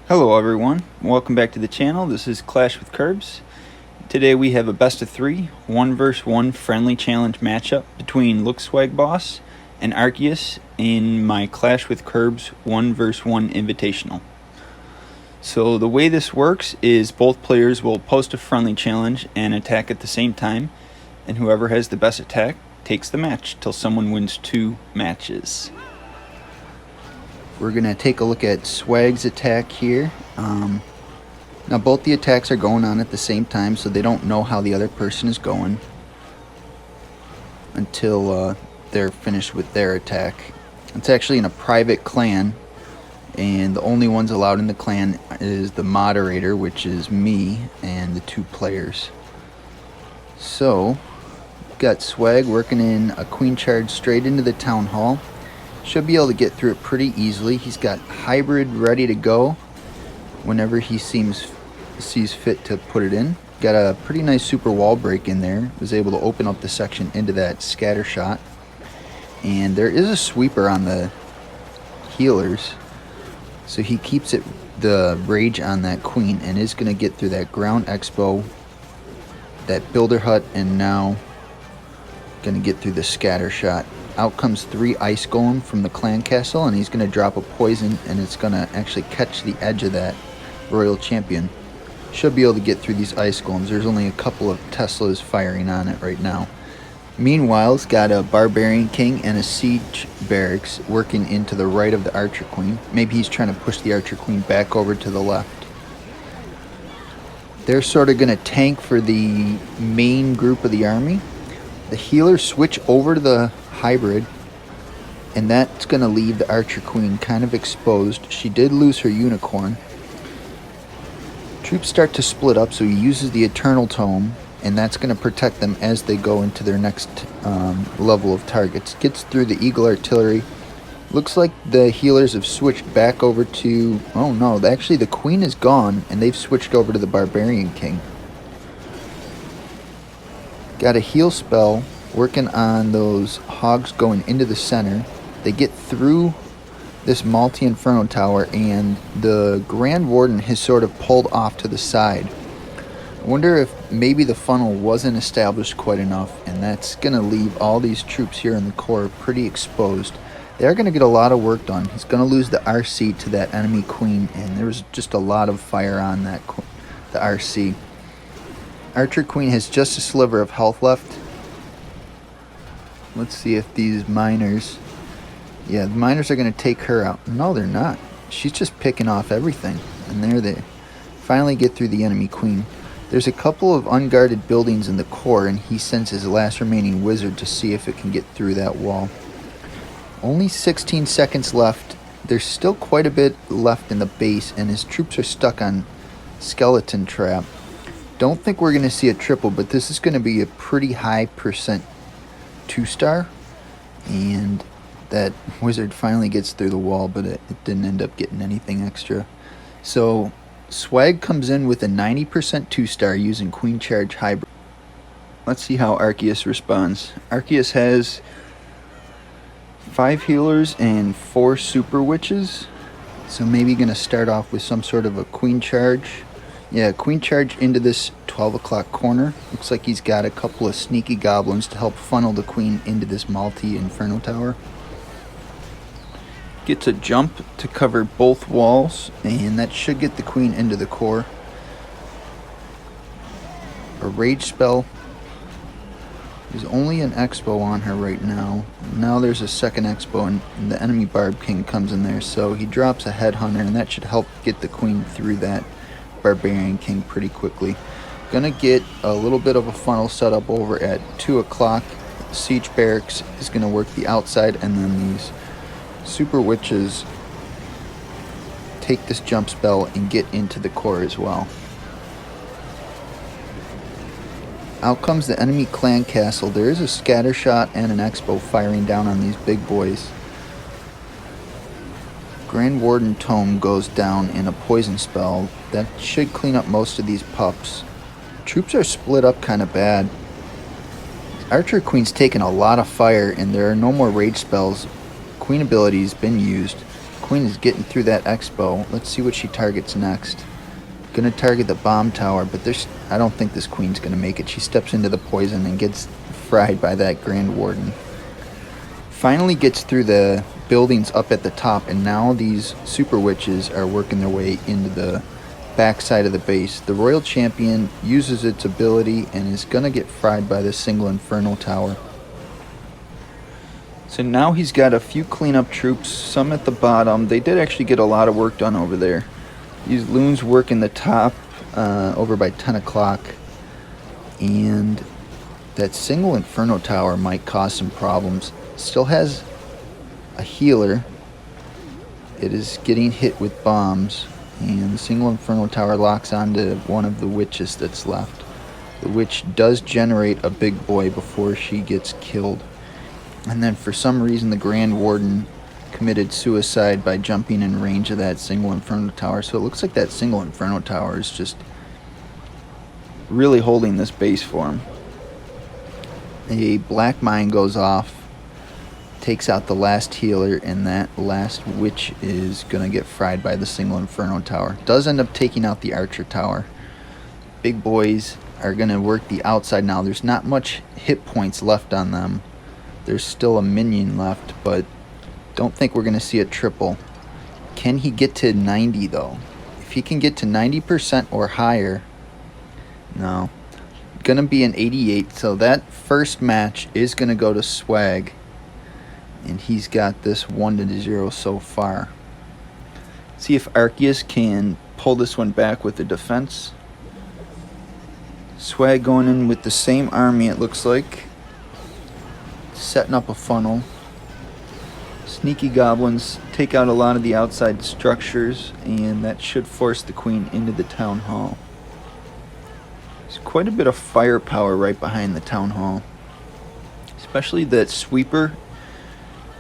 Hello everyone, welcome back to the channel. This is Clash with Curbs. Today we have a best of 3, 1 vs 1 friendly challenge matchup between Lookswegboss and Arceus in my Clash with Curbs 1 vs 1 invitational. So the way this works is both players will post a friendly challenge and attack at the same time, and whoever has the best attack takes the match till someone wins 2 matches. We're going to take a look at Swag's attack here. Now both the attacks are going on at the same time, so they don't know how the other person is going until they're finished with their attack. It's actually in a private clan, and the only ones allowed in the clan is the moderator, which is me, and the 2 players. So, we've got Swag working in a queen charge straight into the town hall. Should be able to get through it pretty easily. He's got hybrid ready to go whenever he sees fit to put it in. Got a pretty nice super wall break in there. Was able to open up the section into that scatter shot. And there is a sweeper on the healers, so he keeps the rage on that queen and is going to get through that ground expo, that builder hut, and now going to get through the scatter shot. Out comes 3 ice golem from the clan castle, and he's going to drop a poison, and it's going to actually catch the edge of that royal champion. Should be able to get through these ice golems. There's only a couple of Teslas firing on it right now. Meanwhile, it's got a barbarian king and a siege barracks working into the right of the archer queen. Maybe he's trying to push the archer queen back over to the left. They're sort of going to tank for the main group of the army. The healers switch over to the hybrid, and that's going to leave the archer queen kind of exposed. She did lose her unicorn. Troops start to split up, so he uses the eternal tome, and that's going to protect them as they go into their next level of targets. Gets through the eagle artillery. Looks like the healers have switched back over to, oh no, actually the queen is gone, and they've switched over to the barbarian king. Got a heal spell working on those hogs going into the center. They get through this multi-inferno tower, and the Grand Warden has sort of pulled off to the side. I wonder if maybe the funnel wasn't established quite enough, and that's going to leave all these troops here in the core pretty exposed. They are going to get a lot of work done. He's going to lose the RC to that enemy queen, and there was just a lot of fire on that the RC. Archer queen has just a sliver of health left. Let's see if these miners... Yeah, the miners are going to take her out. No, they're not. She's just picking off everything. And there they finally get through the enemy queen. There's a couple of unguarded buildings in the core, and he sends his last remaining wizard to see if it can get through that wall. Only 16 seconds left. There's still quite a bit left in the base, and his troops are stuck on skeleton trap. Don't think we're going to see a triple, but this is going to be a pretty high percent 2-star. And that wizard finally gets through the wall, but it didn't end up getting anything extra. So Swag comes in with a 90% 2-star using Queen Charge Hybrid. Let's see how Arceus responds. Arceus has 5 healers and 4 super witches. So maybe going to start off with some sort of a Queen Charge. Yeah, Queen Charge into this 12 o'clock corner. Looks like he's got a couple of sneaky goblins to help funnel the queen into this multi-inferno tower. Gets a jump to cover both walls, and that should get the queen into the core. A rage spell. There's only an expo on her right now. Now there's a second expo, and the enemy barb king comes in there, so he drops a headhunter, and that should help get the queen through that barbarian king pretty quickly. Gonna get a little bit of a funnel set up over at 2 o'clock. Siege barracks is gonna work the outside, and then these super witches take this jump spell and get into the core as well. Out comes the enemy clan castle. There is a scatter shot and an expo firing down on these big boys. Grand Warden Tome goes down in a poison spell. That should clean up most of these pups. Troops are split up kind of bad. Archer Queen's taken a lot of fire, and there are no more rage spells. Queen ability's been used. Queen is getting through that expo. Let's see what she targets next. Gonna target the bomb tower, but I don't think this queen's gonna make it. She steps into the poison and gets fried by that Grand Warden. Finally gets through the buildings up at the top, and now these super witches are working their way into the backside of the base. The Royal Champion uses its ability and is gonna get fried by this single Infernal Tower. So now he's got a few cleanup troops, some at the bottom. They did actually get a lot of work done over there. These loons work in the top over by 10 o'clock. And that single Inferno Tower might cause some problems. Still has a healer. It is getting hit with bombs. And the single Inferno Tower locks onto one of the witches that's left. The witch does generate a big boy before she gets killed. And then for some reason the Grand Warden committed suicide by jumping in range of that single Inferno Tower. So it looks like that single Inferno Tower is just really holding this base for him. A black mine goes off, takes out the last healer, and that last witch is going to get fried by the single Inferno Tower. Does end up taking out the Archer Tower. Big boys are going to work the outside now. There's not much hit points left on them. There's still a minion left, but don't think we're going to see a triple. Can he get to 90 though? If he can get to 90% or higher, no. Going to be an 88, so that first match is going to go to Swag. And he's got this 1-0 so far. See if Arceus can pull this one back with the defense. Swag going in with the same army, it looks like. Setting up a funnel. Sneaky goblins take out a lot of the outside structures, and that should force the queen into the town hall. There's quite a bit of firepower right behind the town hall, especially that sweeper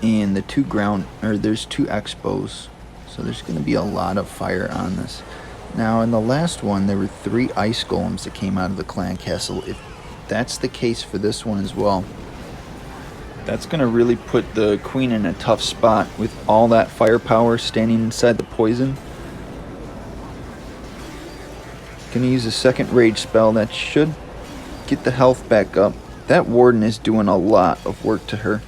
and the there's two expos, so there's going to be a lot of fire on this. Now in the last one there were 3 ice golems that came out of the clan castle. If that's the case for this one as well, that's going to really put the queen in a tough spot with all that firepower standing inside the poison. Going to use a second rage spell that should get the health back up. That warden is doing a lot of work to her.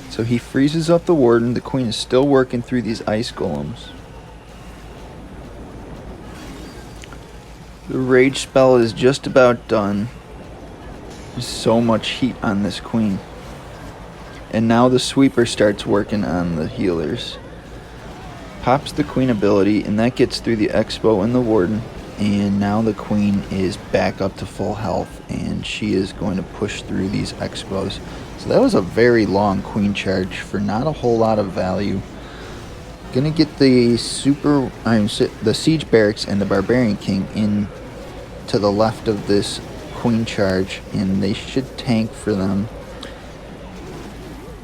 So he freezes up the warden. The queen is still working through these ice golems. The rage spell is just about done. There's so much heat on this queen. And now the sweeper starts working on the healers. Pops the queen ability, and that gets through the expo and the warden. And now the queen is back up to full health, and she is going to push through these expos. So that was a very long queen charge for not a whole lot of value. Gonna get the the siege barracks and the barbarian king in to the left of this queen charge, and they should tank for them.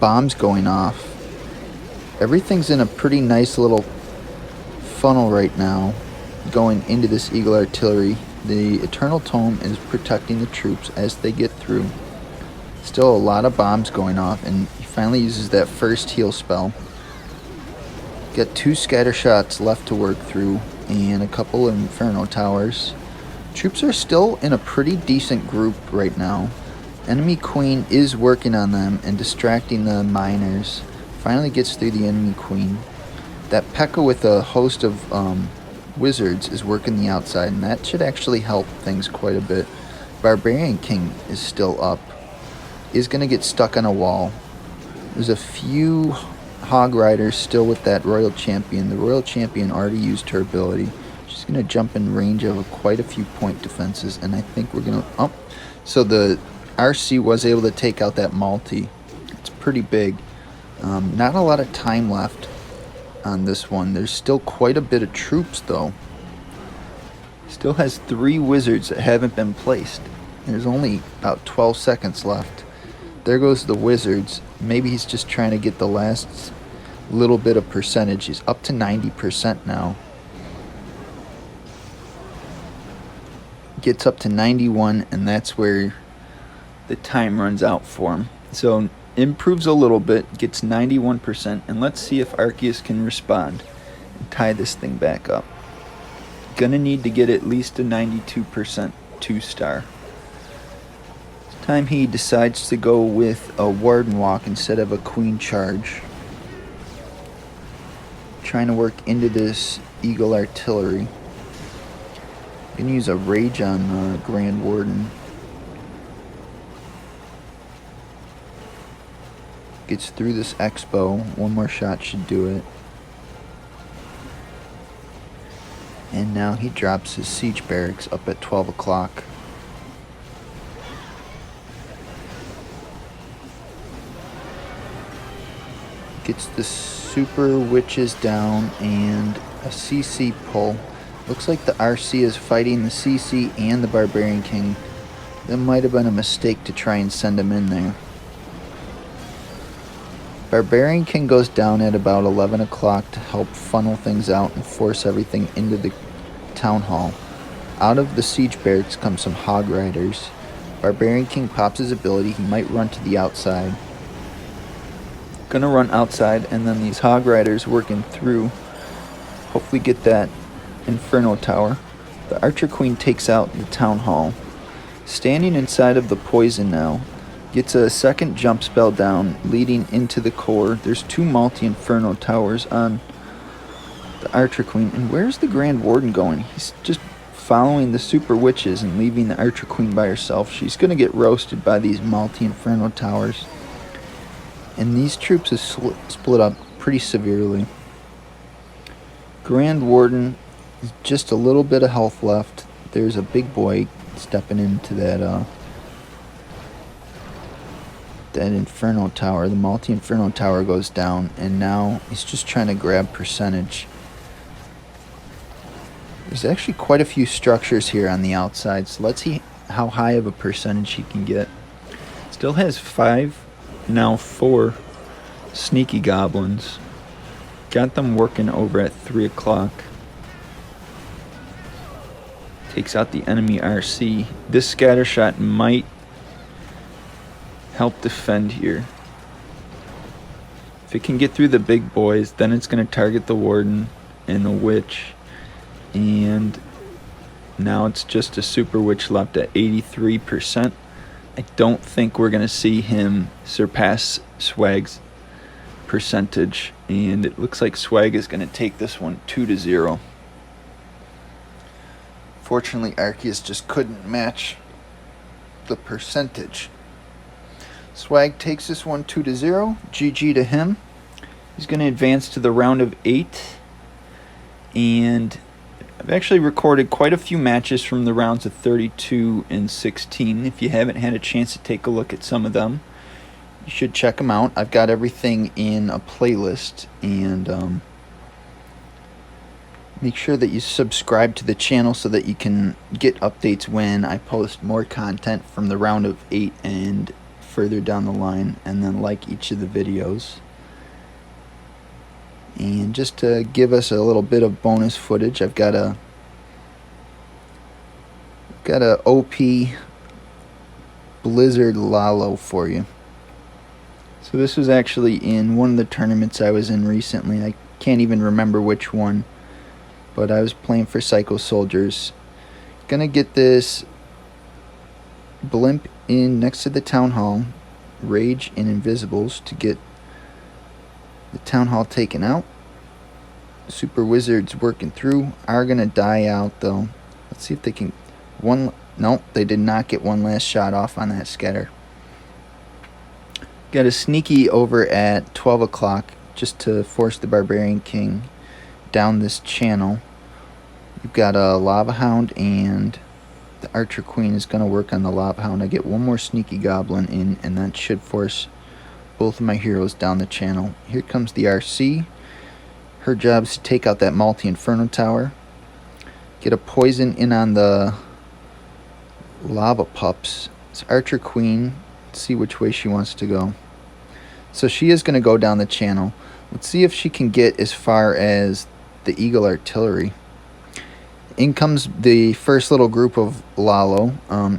Bombs going off. Everything's in a pretty nice little funnel right now going into this eagle artillery. The Eternal Tome is protecting the troops as they get through. Still a lot of bombs going off, and he finally uses that first heal spell. Got 2 scatter shots left to work through and a couple of Inferno Towers. Troops are still in a pretty decent group right now. Enemy queen is working on them and distracting the miners. Finally gets through the enemy queen. That P.E.K.K.A with a host of wizards is working the outside, and that should actually help things quite a bit. Barbarian king is still up. Is going to get stuck on a wall. There's a few hog riders still with that royal champion. The royal champion already used her ability. She's going to jump in range of quite a few point defenses, and I think we're going to... So the RC was able to take out that multi. It's pretty big. Not a lot of time left on this one. There's still quite a bit of troops though. Still has 3 wizards that haven't been placed. There's only about 12 seconds left. There goes the wizards. Maybe he's just trying to get the last little bit of percentage. He's up to 90% now. Gets up to 91, and that's where the time runs out for him. So improves a little bit, gets 91%, and let's see if Arceus can respond and tie this thing back up. Gonna need to get at least a 92% 2-star. This time he decides to go with a Warden Walk instead of a Queen Charge. Trying to work into this Eagle Artillery. Gonna use a Rage on Grand Warden. Gets through this Expo. One more shot should do it. And now he drops his Siege Barracks up at 12 o'clock. Gets the Super Witches down and a CC pull. Looks like the RC is fighting the CC and the Barbarian King. That might have been a mistake to try and send him in there. Barbarian King goes down at about 11 o'clock to help funnel things out and force everything into the town hall. Out of the Siege Barracks come some Hog Riders. Barbarian King pops his ability. He might run to the outside. Gonna run outside, and then these Hog Riders working through. Hopefully get that Inferno Tower. The Archer Queen takes out the town hall. Standing inside of the poison now. Gets a second jump spell down, leading into the core. There's 2 multi-Inferno Towers on the Archer Queen. And where's the Grand Warden going? He's just following the Super Witches and leaving the Archer Queen by herself. She's going to get roasted by these multi-Inferno Towers. And these troops have split up pretty severely. Grand Warden is just a little bit of health left. There's a big boy stepping into that Inferno Tower. The multi-Inferno Tower goes down, and now he's just trying to grab percentage. There's actually quite a few structures here on the outside, so let's see how high of a percentage he can get. Still has 5, now 4 sneaky goblins. Got them working over at 3 o'clock. Takes out the enemy RC. This scatter shot might help defend here. If it can get through the big boys, then it's going to target the Warden and the Witch. And now it's just a Super Witch left at 83%. I don't think we're going to see him surpass Swag's percentage. And it looks like Swag is going to take this one 2-0. Fortunately, Arceus just couldn't match the percentage. Swag takes this one 2-0. GG to him. He's going to advance to the round of 8. And I've actually recorded quite a few matches from the rounds of 32 and 16. If you haven't had a chance to take a look at some of them, you should check them out. I've got everything in a playlist. And make sure that you subscribe to the channel so that you can get updates when I post more content from the round of 8 and further down the line, and then like each of the videos. And just to give us a little bit of bonus footage, I've got a OP Blizzard Lalo for you. So this was actually in one of the tournaments I was in recently. I can't even remember which one, but I was playing for Psycho Soldiers. Gonna get this blimp in next to the town hall, Rage and Invisibles to get the town hall taken out. Super Wizards working through are gonna die out though. Let's see if they can nope, they did not get one last shot off on that scatter. Got a sneaky over at 12 o'clock just to force the Barbarian King down this channel. You've got a Lava Hound, and the Archer Queen is going to work on the Lava Hound. I get one more sneaky goblin in, and that should force both of my heroes down the channel. Here comes the RC. Her job is to take out that multi-Inferno Tower. Get a poison in on the Lava Pups. It's Archer Queen. Let's see which way she wants to go. So she is going to go down the channel. Let's see if she can get as far as the Eagle Artillery. In comes the first little group of Lalo.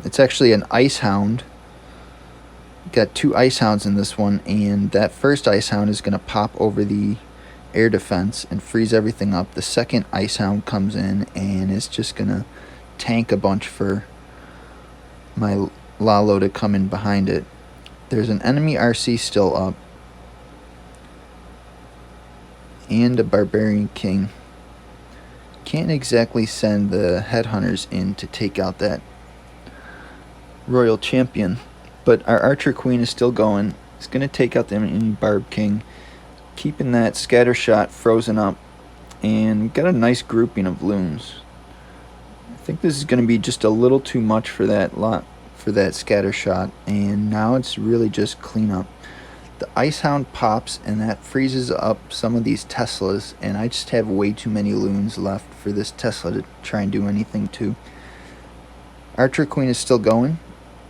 It's actually an Ice Hound. Got 2 Ice Hounds in this one, and that first Ice Hound is going to pop over the air defense and freeze everything up. The second Ice Hound comes in and is just going to tank a bunch for my Lalo to come in behind it. There's an enemy RC still up, and a Barbarian King. Can't exactly send the Headhunters in to take out that Royal Champion, but our Archer Queen is still going. It's going to take out the enemy Barb King, keeping that Scatter Shot frozen up, and got a nice grouping of loons. I think this is going to be just a little too much for that lot, for that Scatter Shot, and now it's really just cleanup. The Ice Hound pops, and that freezes up some of these Teslas, and I just have way too many loons left for this Tesla to try and do anything to. Archer Queen is still going,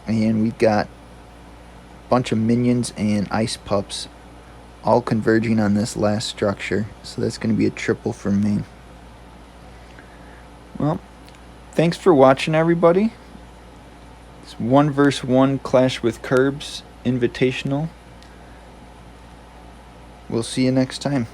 and we've got a bunch of minions and ice pups all converging on this last structure, so that's going to be a triple for me. Well, thanks for watching, everybody. It's 1 vs 1 Clash with Curbs Invitational. We'll see you next time.